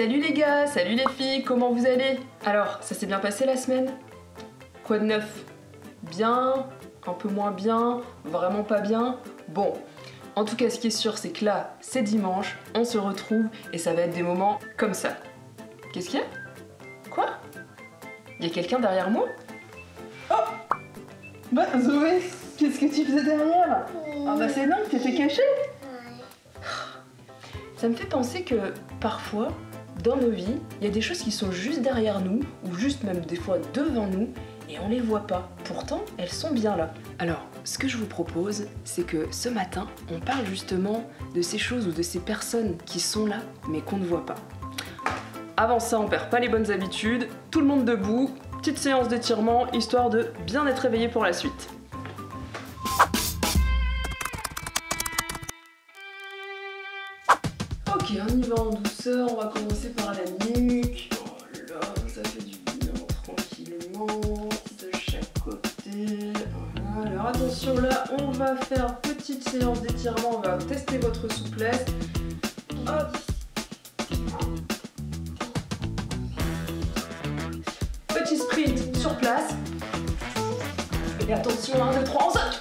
Salut les gars, salut les filles, comment vous allez? Alors, ça s'est bien passé la semaine? Quoi de neuf? Bien? Un peu moins bien? Vraiment pas bien? Bon, en tout cas ce qui est sûr c'est que là, c'est dimanche, on se retrouve et ça va être des moments comme ça. Qu'est-ce qu'il y a? Quoi? Il y a quelqu'un derrière moi? Oh! Bah Zoé, qu'est-ce que tu faisais derrière? Ah bah c'est dingue, t'étais cachée? Ça me fait penser que parfois, dans nos vies, il y a des choses qui sont juste derrière nous, ou juste même des fois devant nous, et on les voit pas. Pourtant, elles sont bien là. Alors, ce que je vous propose, c'est que ce matin, on parle justement de ces choses ou de ces personnes qui sont là, mais qu'on ne voit pas. Avant ça, on perd pas les bonnes habitudes, tout le monde debout, petite séance d'étirement, histoire de bien être réveillé pour la suite. Ok, on y va en douceur, on va commencer par la nuque. Oh là, ça fait du bien, tranquillement, de chaque côté. Voilà. Alors attention là, on va faire petite séance d'étirement, on va tester votre souplesse. Hop. Petit sprint sur place. Et attention, 1, 2, 3, on saute.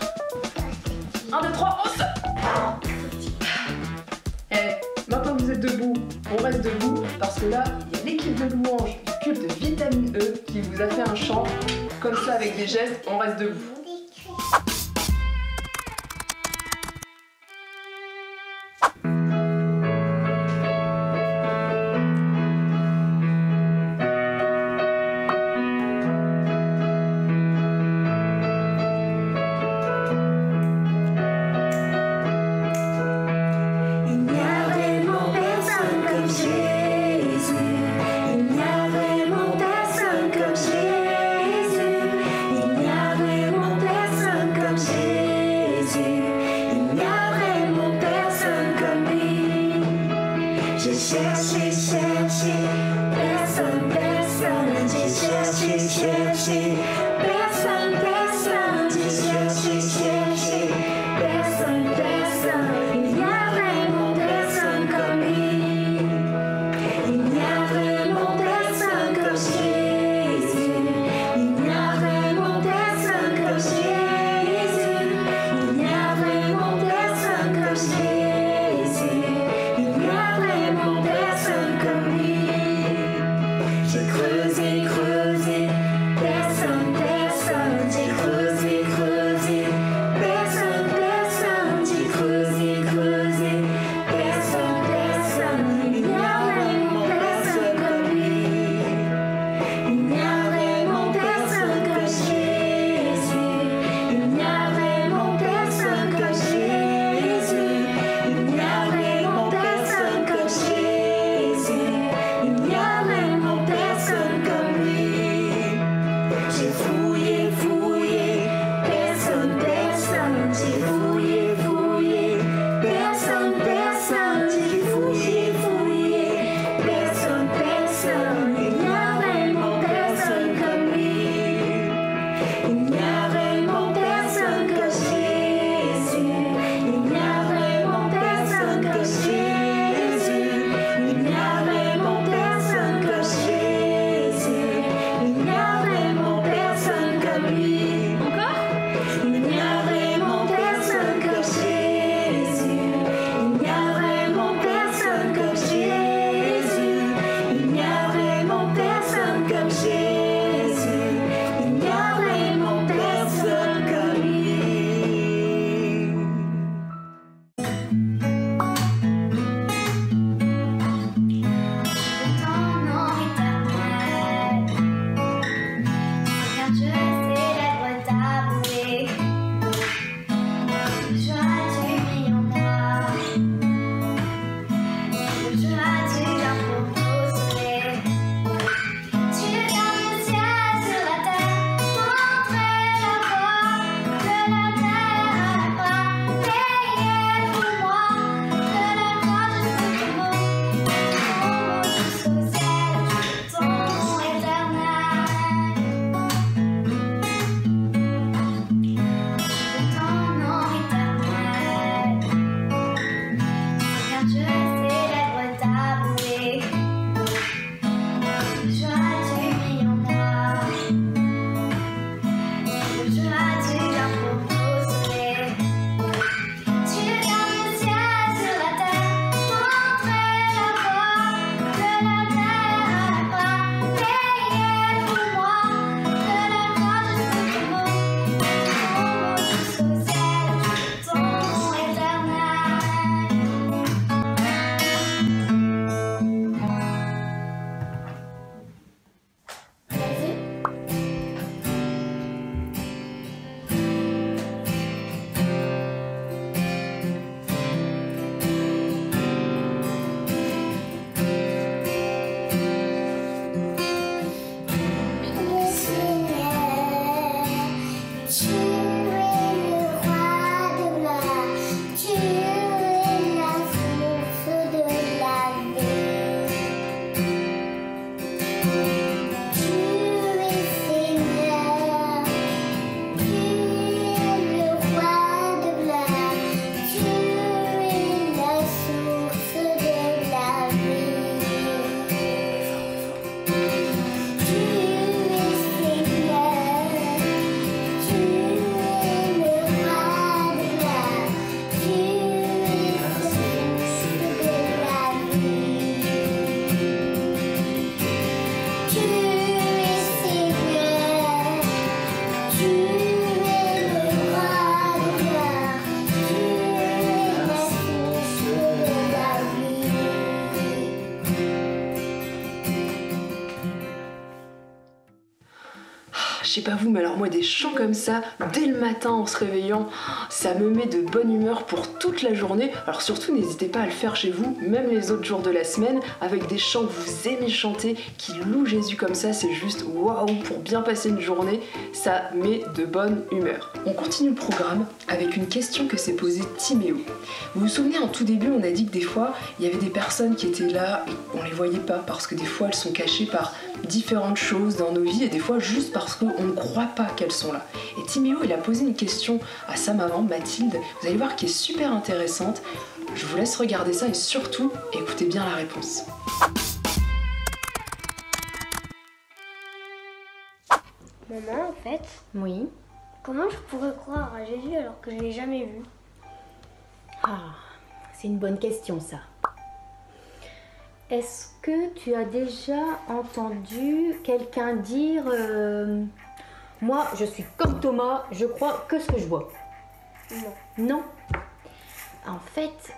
1, 2, 3, on saute. Maintenant que vous êtes debout, on reste debout parce que là, il y a l'équipe de louanges du culte de Vitamine E qui vous a fait un chant. Comme ça, avec des gestes, on reste debout. Je sais pas vous, mais alors moi des chants comme ça, dès le matin en se réveillant, ça me met de bonne humeur pour toute la journée. Alors surtout n'hésitez pas à le faire chez vous, même les autres jours de la semaine, avec des chants que vous aimez chanter, qui louent Jésus comme ça, c'est juste waouh pour bien passer une journée, ça met de bonne humeur. On continue le programme avec une question que s'est posée Timéo. Vous vous souvenez, en tout début, on a dit que des fois, il y avait des personnes qui étaient là, et on les voyait pas, parce que des fois, elles sont cachées par différentes choses dans nos vies, et des fois, juste parce qu'on ne croit pas qu'elles sont là. Et Timéo, il a posé une question à sa maman, Mathilde, vous allez voir, qui est super intéressante. Je vous laisse regarder ça, et surtout, écoutez bien la réponse. Maman, en fait, Oui. comment je pourrais croire à Jésus alors que je l'ai jamais vu? Ah, c'est une bonne question ça. Est-ce que tu as déjà entendu quelqu'un dire moi je suis comme Thomas, je crois que ce que je vois? Non. Non. En fait,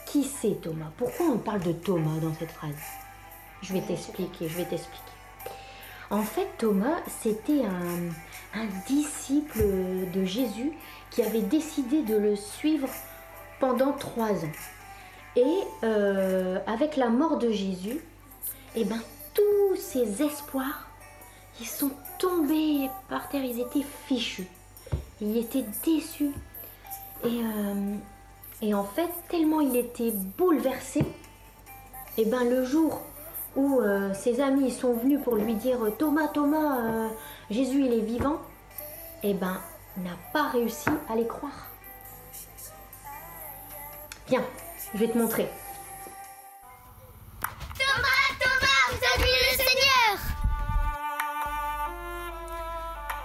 qui c'est Thomas? Pourquoi on parle de Thomas dans cette phrase? Je vais t'expliquer. En fait, Thomas, c'était un disciple de Jésus qui avait décidé de le suivre pendant 3 ans. Et avec la mort de Jésus, eh ben, tous ses espoirs, ils sont tombés par terre, ils étaient fichus. Il était déçu. Et en fait, tellement il était bouleversé, eh ben, le jour où ses amis sont venus pour lui dire « Thomas, Jésus il est vivant », eh ben, n'a pas réussi à les croire. Viens, je vais te montrer. Thomas, vous avez vu le Seigneur!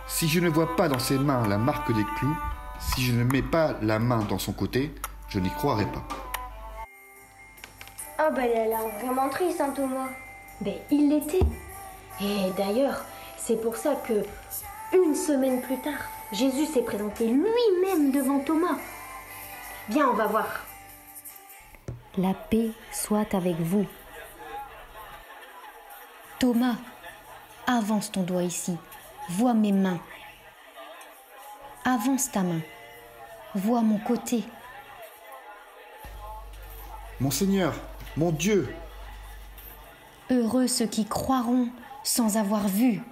Si je ne vois pas dans ses mains la marque des clous, si je ne mets pas la main dans son côté, je n'y croirai pas. Ah bah elle a l'air vraiment triste, hein, Thomas. Ben, il l'était. Et d'ailleurs, c'est pour ça que 1 semaine plus tard, Jésus s'est présenté lui-même devant Thomas. Viens, on va voir. La paix soit avec vous. Thomas, avance ton doigt ici. Vois mes mains. Avance ta main. Vois mon côté. Mon Seigneur, mon Dieu, Heureux ceux qui croiront sans avoir vu.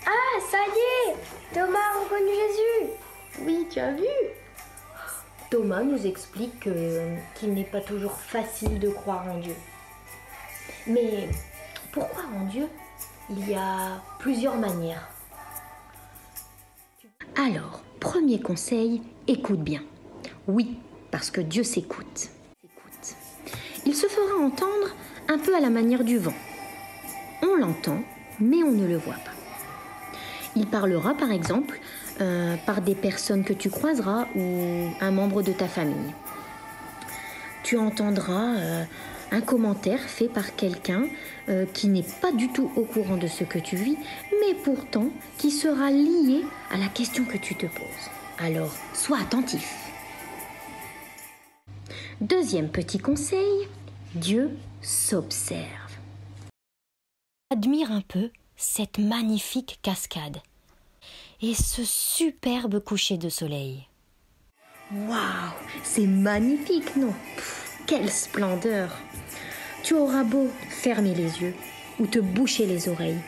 Ah, ça y est! Thomas a reconnu Jésus! Oui, tu as vu? Thomas nous explique qu'il n'est pas toujours facile de croire en Dieu. Mais pour croire en Dieu, il y a plusieurs manières. Alors, premier conseil, écoute bien. Oui, parce que Dieu s'écoute. Il se fera entendre un peu à la manière du vent. On l'entend, mais on ne le voit pas. Il parlera par exemple par des personnes que tu croiseras ou un membre de ta famille. Tu entendras un commentaire fait par quelqu'un qui n'est pas du tout au courant de ce que tu vis, mais pourtant qui sera lié à la question que tu te poses. Alors, sois attentif. Deuxième petit conseil, Dieu s'observe. Admire un peu cette magnifique cascade et ce superbe coucher de soleil. Waouh, c'est magnifique, non? Quelle splendeur! Tu auras beau fermer les yeux ou te boucher les oreilles,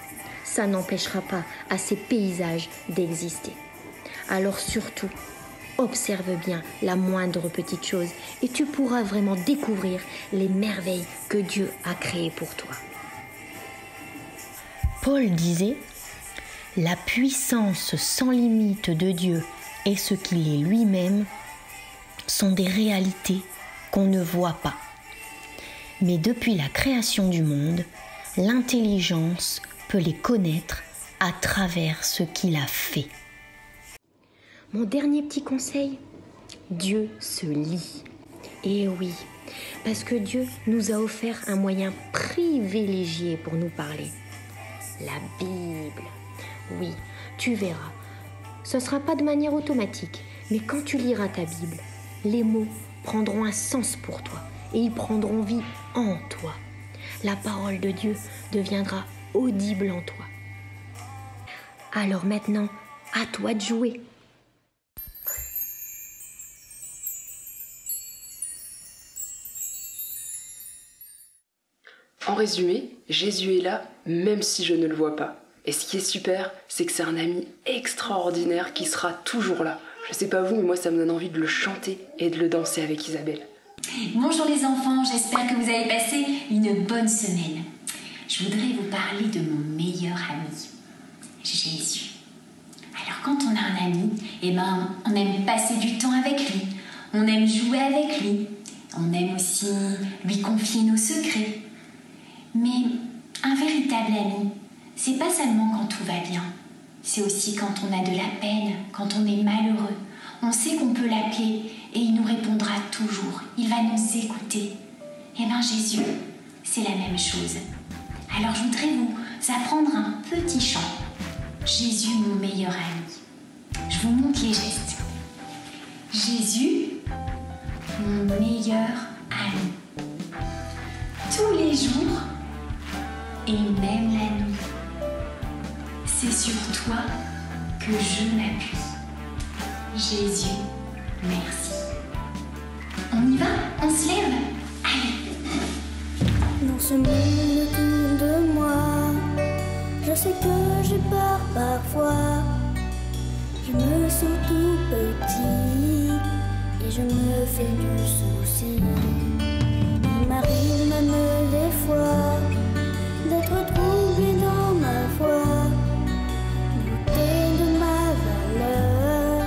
ça n'empêchera pas à ces paysages d'exister. Alors surtout, observe bien la moindre petite chose et tu pourras vraiment découvrir les merveilles que Dieu a créées pour toi. Paul disait « La puissance sans limite de Dieu et ce qu'il est lui-même sont des réalités qu'on ne voit pas. Mais depuis la création du monde, l'intelligence peut les connaître à travers ce qu'il a fait. » Mon dernier petit conseil, Dieu se lit. Et oui, parce que Dieu nous a offert un moyen privilégié pour nous parler. La Bible. Oui, tu verras. Ce ne sera pas de manière automatique, mais quand tu liras ta Bible, les mots prendront un sens pour toi et ils prendront vie en toi. La parole de Dieu deviendra audible en toi. Alors maintenant, à toi de jouer. En résumé, Jésus est là, même si je ne le vois pas. Et ce qui est super, c'est que c'est un ami extraordinaire qui sera toujours là. Je sais pas vous, mais moi ça me donne envie de le chanter et de le danser avec Isabelle. Bonjour les enfants, j'espère que vous avez passé une bonne semaine. Je voudrais vous parler de mon meilleur ami, Jésus. Alors quand on a un ami, on aime passer du temps avec lui, on aime jouer avec lui, on aime aussi lui confier nos secrets. Mais un véritable ami, c'est pas seulement quand tout va bien, c'est aussi quand on a de la peine, quand on est malheureux. On sait qu'on peut l'appeler et il nous répondra toujours, il va nous écouter. Jésus, c'est la même chose. Alors je voudrais vous apprendre un petit chant. Jésus, mon meilleur ami. Je vous montre les gestes. Jésus, mon meilleur ami. Tous les jours et même la nuit. C'est sur toi que je m'appuie. Jésus, merci. On y va? On se lève? Allez! Dans ce monde autour de moi, je sais que j'ai peur parfois. Je me sens tout petit et je me fais du souci. Il m'arrive même des fois d'être troublé dans ma foi, douter de ma valeur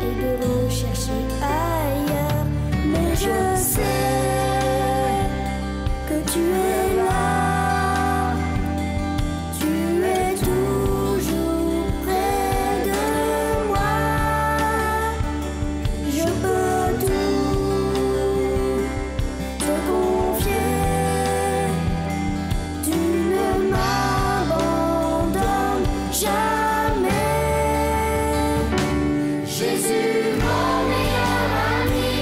et de rechercher ailleurs. Mais je sais que tu es là, tu es toujours près de moi. Je peux tout te confier, tu ne m'abandonnes jamais. Jésus, mon meilleur ami,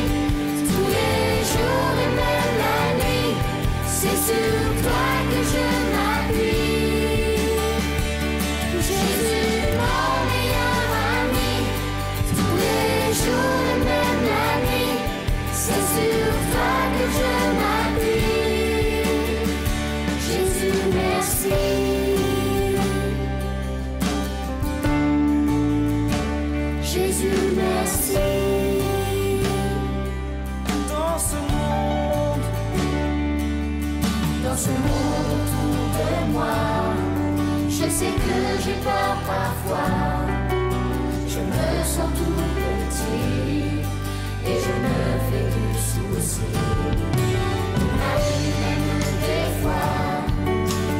tous les jours et même la nuit, c'est sur toi que je m'appuie. Jésus, mon meilleur ami, tous les jours et même la nuit, c'est sur toi que je m'appuie. Jésus, merci. Jésus, merci. Dans ce monde autour de moi, je sais que j'ai peur parfois. Je me sens tout petit et je me fais du souci. Il m'arrive même des fois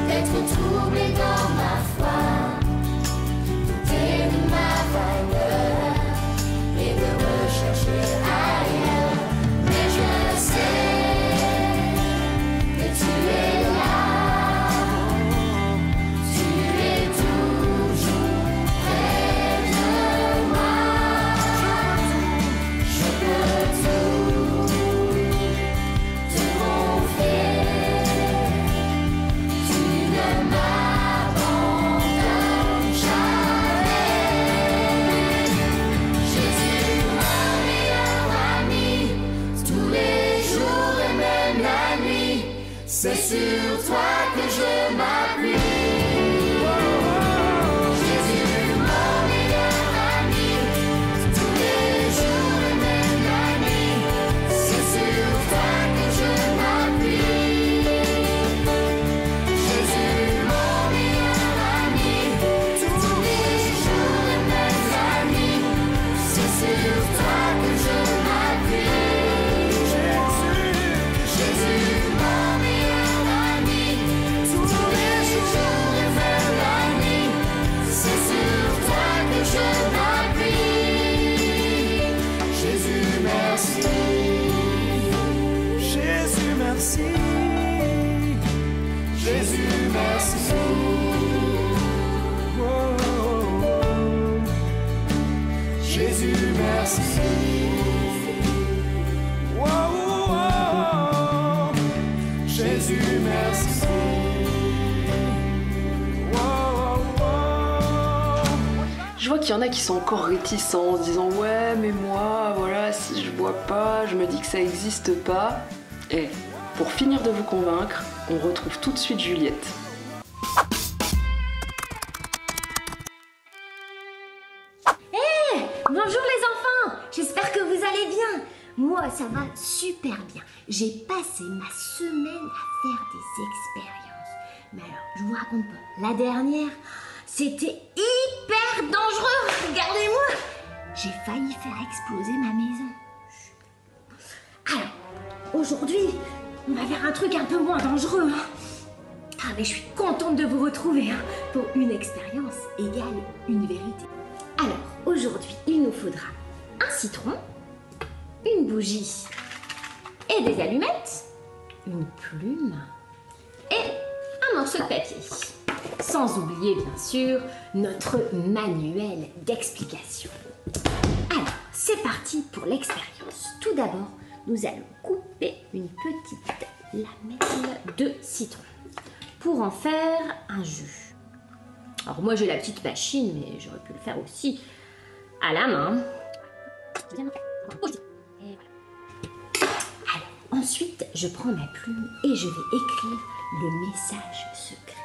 d'être troublé dans ma foi, douter de ma valeur et de rechercher ailleurs. Mais je sais que tu es là, tu es toujours près de moi. Je peux tout te confier, tu ne m'abandonnes jamais. Jésus, mon meilleur ami, tous les jours et même la nuit, c'est sur toi que je m'appuie. Jésus, mon meilleur ami, tous les jours et même la nuit, c'est sur toi que je m'appuie. Jésus, mon meilleur ami, tous les jours et même la nuit, c'est sur toi que je m'appuie. Jésus, mon meilleur ami, tous les jours et même la nuit, c'est sur toi que je m'appuie. Jésus, merci. Jésus, merci. Jésus, merci. Oh, oh, oh. Jésus, merci. Oh, oh, oh. Jésus, merci. Je vois qu'il y en a qui sont encore réticents en se disant ouais mais moi voilà si je vois pas je me dis que ça existe pas. Et pour finir de vous convaincre, on retrouve tout de suite Juliette. Bonjour les enfants, j'espère que vous allez bien. Moi ça va super bien. J'ai passé ma semaine à faire des expériences. Mais alors, je vous raconte pas, la dernière, c'était hyper dangereux. Regardez-moi, j'ai failli faire exploser ma maison. Alors, aujourd'hui, on va faire un truc un peu moins dangereux. Ah mais je suis contente de vous retrouver pour une expérience égale une vérité. Alors, aujourd'hui, il nous faudra un citron, une bougie et des allumettes, une plume et un morceau de papier. Sans oublier, bien sûr, notre manuel d'explication. Alors, c'est parti pour l'expérience. Tout d'abord, nous allons couper une petite lamelle de citron pour en faire un jus. Alors moi j'ai la petite machine, mais j'aurais pu le faire aussi à la main. Alors ensuite je prends ma plume et je vais écrire le message secret.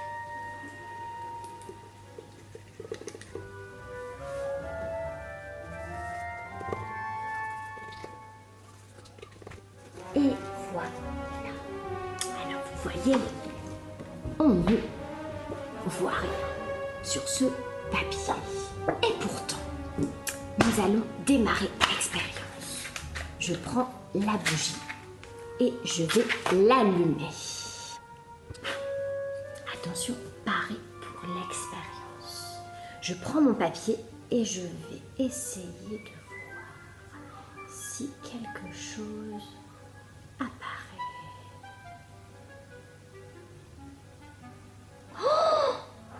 Et voilà. Alors vous voyez, on ne voit rien sur ce papier. Et pourtant, nous allons démarrer l'expérience. Je prends la bougie et je vais l'allumer. Attention, pareil pour l'expérience. Je prends mon papier et je vais essayer de voir si quelque chose apparaît.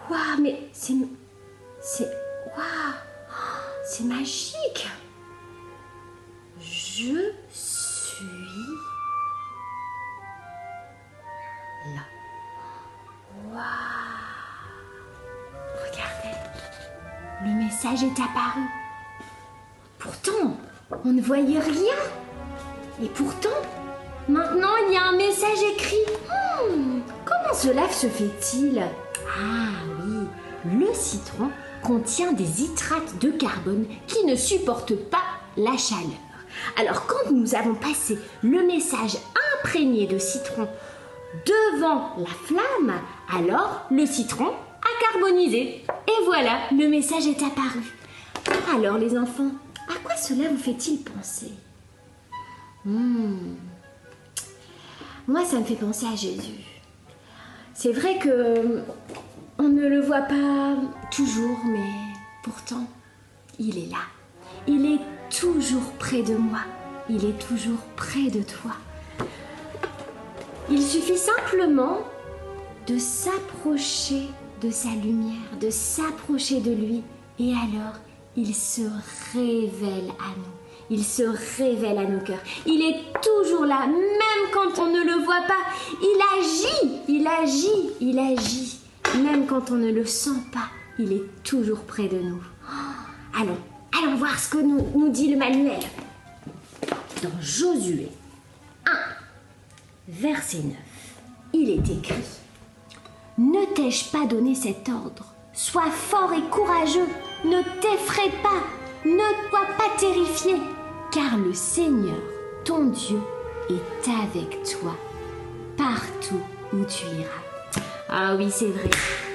Waouh, mais c'est magique. Je suis là. Waouh. Regardez, le message est apparu. Pourtant, on ne voyait rien. Et pourtant, maintenant il y a un message écrit. Comment cela se fait-il? Ah oui, le citron contient des hydrates de carbone qui ne supportent pas la chaleur. Alors quand nous avons passé le message imprégné de citron devant la flamme, alors le citron a carbonisé. Et voilà, le message est apparu. Alors les enfants, à quoi cela vous fait-il penser? Moi ça me fait penser à Jésus. C'est vrai que on ne le voit pas toujours, mais pourtant, il est là. Il est toujours près de moi. Il est toujours près de toi. Il suffit simplement de s'approcher de sa lumière, de s'approcher de lui. Et alors, il se révèle à nous. Il se révèle à nos cœurs. Il est toujours là, même quand on ne le voit pas. Il agit, il agit, il agit. Même quand on ne le sent pas, il est toujours près de nous. Allons voir ce que nous dit le manuel. Dans Josué 1, verset 9, il est écrit: Ne t'ai-je pas donné cet ordre? Sois fort et courageux, ne t'effraie pas, ne sois pas terrifié, car le Seigneur, ton Dieu, est avec toi partout où tu iras. Ah oui, c'est vrai,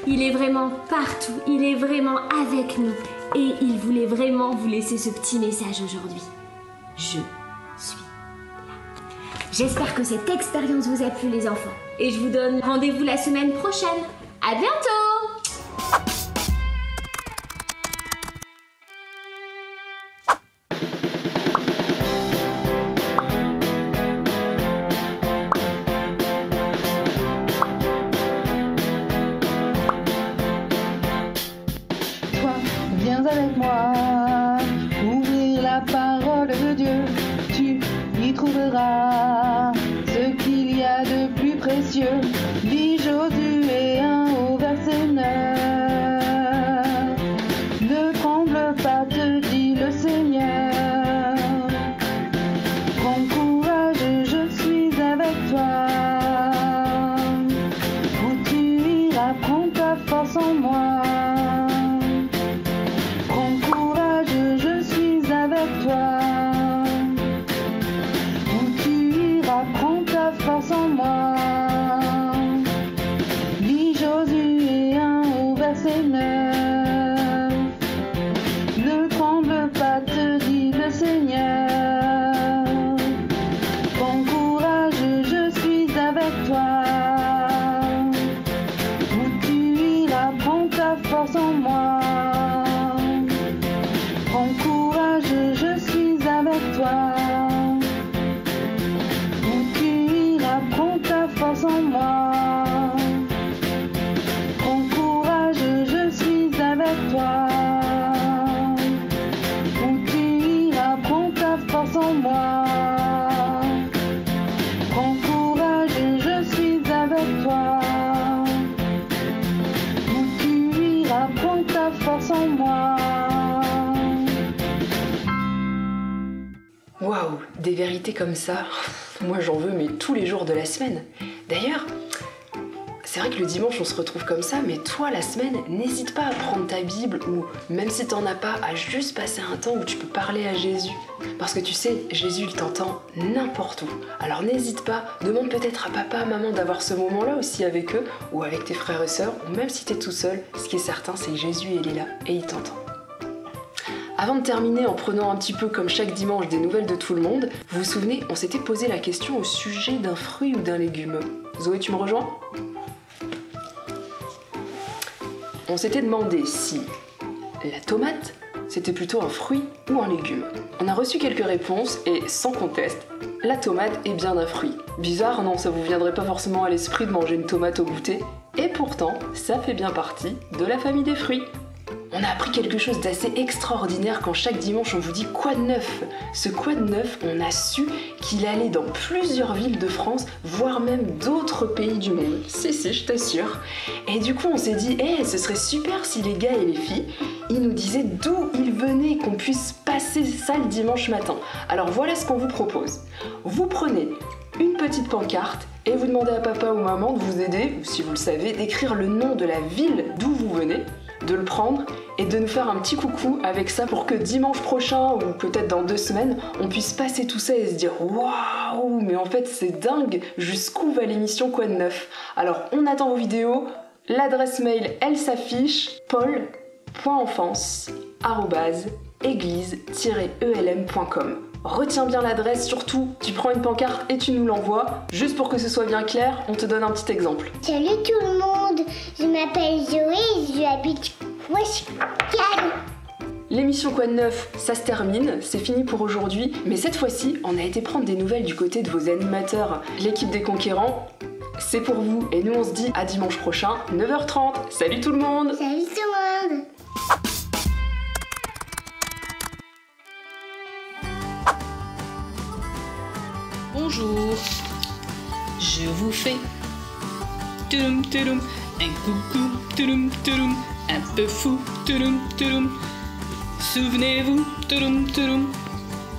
il est vraiment partout, il est vraiment avec nous et il voulait vraiment vous laisser ce petit message aujourd'hui. Je suis là. J'espère que cette expérience vous a plu les enfants et je vous donne rendez-vous la semaine prochaine. À bientôt! Viens avec moi, ouvrir la parole de Dieu, tu y trouveras ce qu'il y a de plus précieux. Lis Josué 1 au verset 9, ne tremble force en moi. Waouh, des vérités comme ça, moi j'en veux mais tous les jours de la semaine. D'ailleurs, c'est vrai que le dimanche on se retrouve comme ça, mais toi la semaine, n'hésite pas à prendre ta Bible ou même si t'en as pas, à juste passer un temps où tu peux parler à Jésus. Parce que tu sais, Jésus il t'entend n'importe où. Alors n'hésite pas, demande peut-être à papa, maman d'avoir ce moment-là aussi avec eux ou avec tes frères et sœurs, ou même si t'es tout seul, ce qui est certain c'est que Jésus il est là et il t'entend. Avant de terminer en prenant un petit peu comme chaque dimanche des nouvelles de tout le monde, vous vous souvenez, on s'était posé la question au sujet d'un fruit ou d'un légume. Zoé, tu me rejoins ? On s'était demandé si la tomate, c'était plutôt un fruit ou un légume. On a reçu quelques réponses et sans conteste, la tomate est bien un fruit. Bizarre, non, ça vous viendrait pas forcément à l'esprit de manger une tomate au goûter, et pourtant, ça fait bien partie de la famille des fruits. On a appris quelque chose d'assez extraordinaire quand chaque dimanche on vous dit quoi de neuf. Ce quoi de neuf, on a su qu'il allait dans plusieurs villes de France, voire même d'autres pays du monde. Si, je t'assure. Et du coup on s'est dit, ce serait super si les gars et les filles, ils nous disaient d'où ils venaient, qu'on puisse passer ça le dimanche matin. Alors voilà ce qu'on vous propose. Vous prenez une petite pancarte et vous demandez à papa ou maman de vous aider, ou si vous le savez, d'écrire le nom de la ville d'où vous venez, de le prendre et de nous faire un petit coucou avec ça pour que dimanche prochain ou peut-être dans 2 semaines on puisse passer tout ça et se dire waouh, mais en fait c'est dingue, jusqu'où va l'émission Quoi de neuf. Alors on attend vos vidéos, l'adresse mail elle s'affiche, paul.enfance@église-elm.com. Retiens bien l'adresse, surtout tu prends une pancarte et tu nous l'envoies, juste pour que ce soit bien clair, on te donne un petit exemple. Salut tout le monde, je m'appelle Zoé et j'habite Washington. L'émission Quoi de neuf, ça se termine, c'est fini pour aujourd'hui, mais cette fois-ci, on a été prendre des nouvelles du côté de vos animateurs. L'équipe des Conquérants, c'est pour vous, et nous on se dit à dimanche prochain, 9h30. Salut tout le monde! Salut tout le monde! Bonjour, je vous fais touloum touloum, un coucou touloum touloum, un peu fou touloum touloum. Souvenez-vous touloum touloum,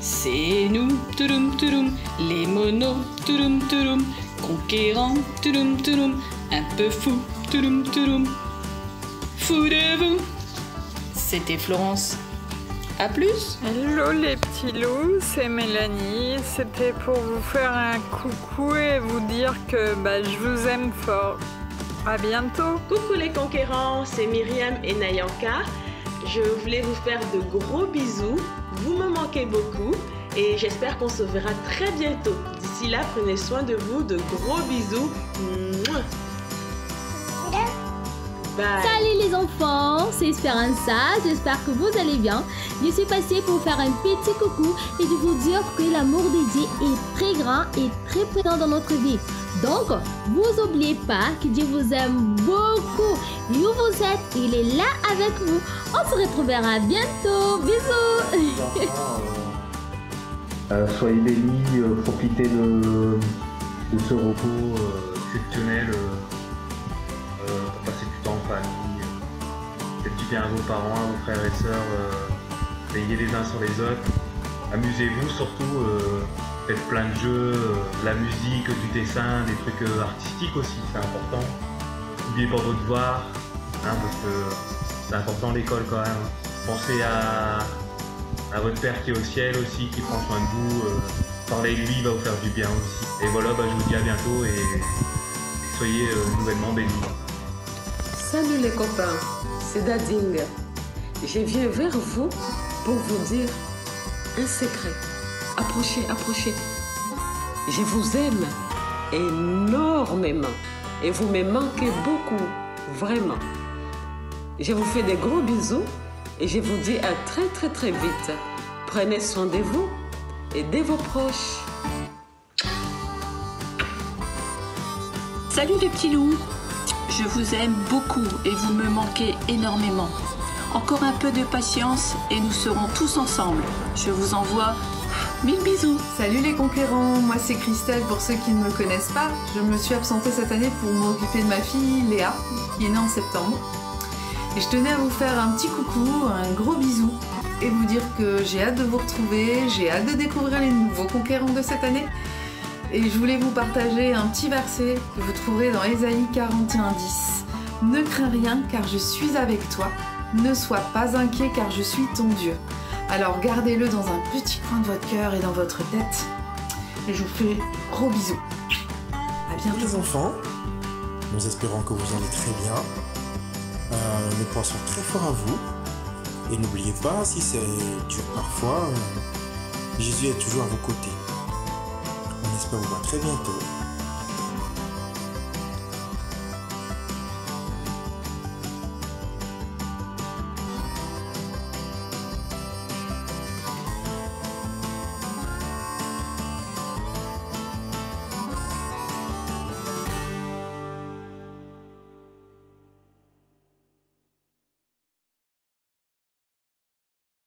c'est nous touloum touloum, les monos touloum touloum, conquérants touloum touloum, un peu fou touloum touloum. Fou de vous, c'était Florence. A plus. Hello les petits loups, c'est Mélanie. C'était pour vous faire un coucou et vous dire que je vous aime fort. À bientôt. Coucou les conquérants, c'est Myriam et Nayanka. Je voulais vous faire de gros bisous. Vous me manquez beaucoup et j'espère qu'on se verra très bientôt. D'ici là, prenez soin de vous. De gros bisous. Mouah. Bye. Salut les enfants, c'est Esperanza, j'espère que vous allez bien. Je suis passée pour faire un petit coucou et de vous dire que l'amour de Dieu est très grand et très présent dans notre vie. Donc, vous n'oubliez pas que Dieu vous aime beaucoup. Et où vous êtes, il est là avec vous. On se retrouvera bientôt. Bisous. Soyez bénis, profitez de ce repos exceptionnel. Pour passer du temps en famille, faites du bien à vos parents, à vos frères et sœurs, veillez les uns sur les autres, amusez-vous surtout, faites plein de jeux, de la musique, du dessin, des trucs artistiques aussi, c'est important. N'oubliez pas vos devoirs, parce que c'est important l'école quand même. Pensez à votre Père qui est au ciel aussi, qui prend soin de vous, parlez de lui, il va vous faire du bien aussi. Et voilà, je vous dis à bientôt et soyez nouvellement bénis. Salut les copains, c'est Dading. Je viens vers vous pour vous dire un secret. Approchez, approchez. Je vous aime énormément et vous me manquez beaucoup, vraiment. Je vous fais des gros bisous et je vous dis à très très très vite. Prenez soin de vous et de vos proches. Salut les petits loups. Je vous aime beaucoup et vous me manquez énormément. Encore un peu de patience et nous serons tous ensemble. Je vous envoie 1000 bisous. Salut les conquérants, moi c'est Christelle pour ceux qui ne me connaissent pas. Je me suis absentée cette année pour m'occuper de ma fille Léa, qui est née en septembre. Et je tenais à vous faire un petit coucou, un gros bisou et vous dire que j'ai hâte de vous retrouver, j'ai hâte de découvrir les nouveaux conquérants de cette année. Et je voulais vous partager un petit verset que vous trouverez dans Ésaïe 41:10. Ne crains rien car je suis avec toi, ne sois pas inquiet car je suis ton Dieu. Alors gardez-le dans un petit coin de votre cœur et dans votre tête. Et je vous fais gros bisous. À bientôt les enfants, nous espérons que vous allez très bien. Nous pensons très fort à vous. Et n'oubliez pas, si c'est dur parfois, Jésus est toujours à vos côtés. On espère vous voir très bientôt.